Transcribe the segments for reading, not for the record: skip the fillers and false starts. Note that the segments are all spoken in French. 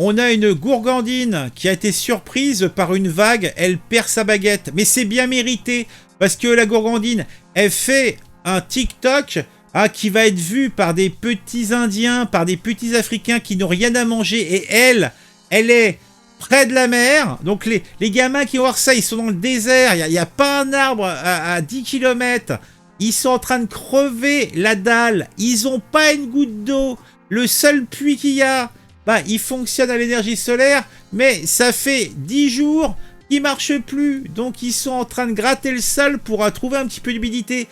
On a une gourgandine qui a été surprise par une vague, elle perd sa baguette. Mais c'est bien mérité, parce que la gourgandine, elle fait un TikTok qui va être vu par des petits Indiens, par des petits Africains qui n'ont rien à manger. Et elle est près de la mer. Donc les gamins qui vont voir ça, ils sont dans le désert, il n'y a pas un arbre à 10 km. Ils sont en train de crever la dalle, ils n'ont pas une goutte d'eau. Le seul puits qu'il y a, il fonctionne à l'énergie solaire, mais ça fait 10 jours qu'il marche plus. Donc ils sont en train de gratter le sol pour trouver un petit peu d'humidité.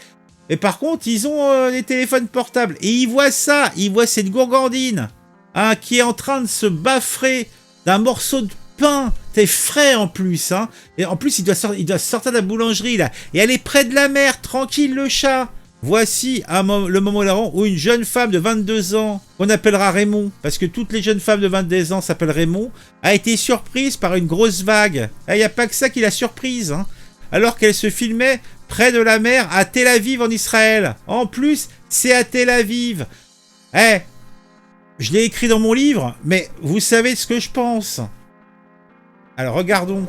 Mais par contre, ils ont des téléphones portables. Et ils voient ça, ils voient cette gourgandine qui est en train de se baffrer d'un morceau de pain. C'est frais en plus. Et en plus, il doit sortir de la boulangerie là. Et elle est près de la mer, tranquille le chat. Voici le moment hilarant où une jeune femme de 22 ans, qu'on appellera Raymond, parce que toutes les jeunes femmes de 22 ans s'appellent Raymond, a été surprise par une grosse vague. Il n'y a pas que ça qui l'a surprise. Alors qu'elle se filmait près de la mer à Tel Aviv en Israël. En plus, c'est à Tel Aviv. Je l'ai écrit dans mon livre, mais vous savez ce que je pense. Alors regardons.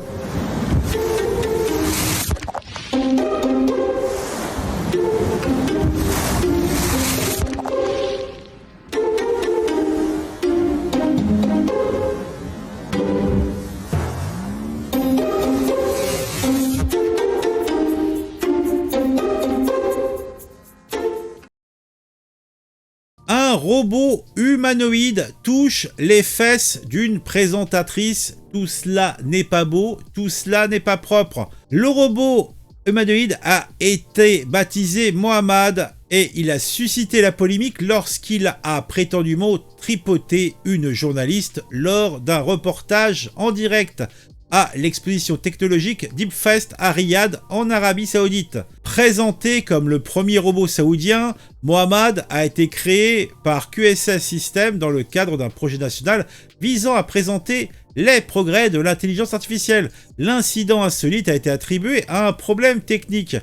Un robot humanoïde touche les fesses d'une présentatrice. Tout cela n'est pas beau, tout cela n'est pas propre. Le robot humanoïde a été baptisé Mohamed et il a suscité la polémique lorsqu'il a prétendument tripoté une journaliste lors d'un reportage en direct à l'exposition technologique DeepFest à Riyad en Arabie Saoudite. Présenté comme le premier robot saoudien, Mohamed a été créé par QSS Systems dans le cadre d'un projet national visant à présenter les progrès de l'intelligence artificielle. L'incident insolite a été attribué à un problème technique.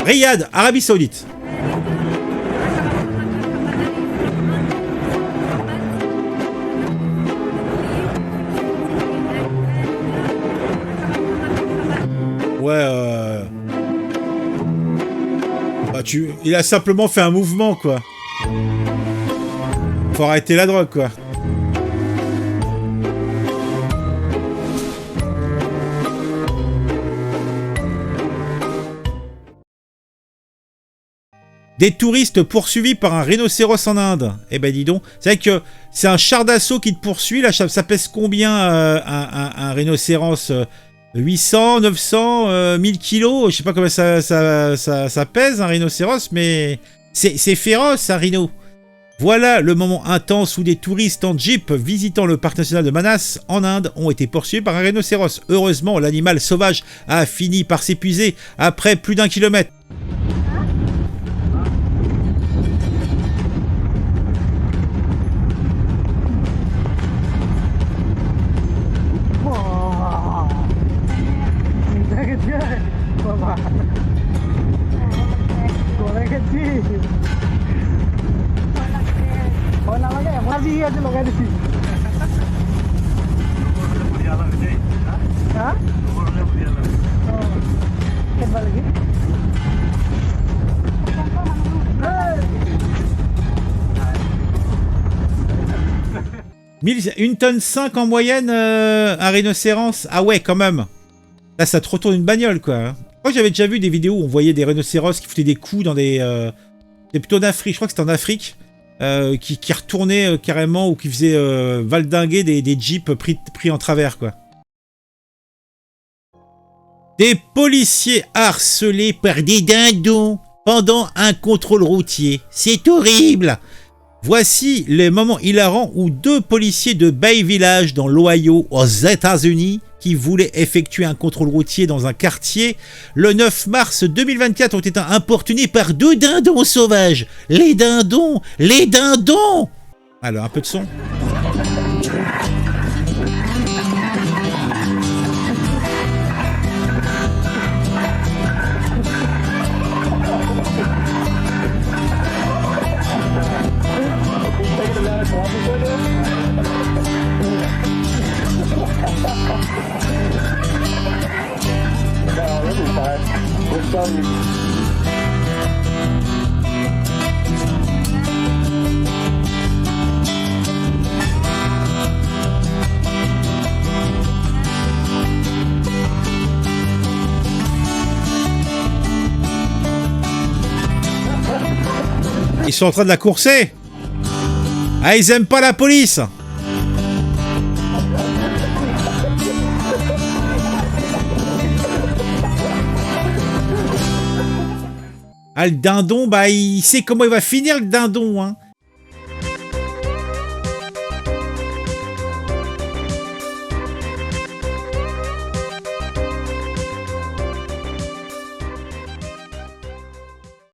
Riyad, Arabie Saoudite. Ouais, il a simplement fait un mouvement, quoi. Faut arrêter la drogue, quoi. Des touristes poursuivis par un rhinocéros en Inde. Eh ben dis donc, c'est vrai que c'est un char d'assaut qui te poursuit, là, ça pèse combien un rhinocéros 800, 900, 1000 kilos, je sais pas combien ça pèse un rhinocéros, mais c'est féroce un rhino. Voilà le moment intense où des touristes en jeep visitant le parc national de Manas en Inde ont été poursuivis par un rhinocéros. Heureusement, l'animal sauvage a fini par s'épuiser après plus d'1 kilomètre. Une tonne 5 en moyenne, un rhinocéros. Ah ouais, quand même. Là, ça te retourne une bagnole, quoi. Moi, j'avais déjà vu des vidéos où on voyait des rhinocéros qui foutaient des coups dans des... C'était plutôt en Afrique, je crois que c'était en Afrique. Qui retournaient carrément ou qui faisaient valdinguer des jeeps pris en travers, quoi. Des policiers harcelés par des dindons pendant un contrôle routier. C'est horrible! Voici les moments hilarants où 2 policiers de Bay Village dans l'Ohio aux États-Unis qui voulaient effectuer un contrôle routier dans un quartier le 9 mars 2024 ont été importunés par 2 dindons sauvages. Les dindons! Les dindons! Alors, un peu de son. Ils sont en train de la courser. Ah, ils aiment pas la police. Ah, le dindon, bah, il sait comment il va finir, le dindon, hein.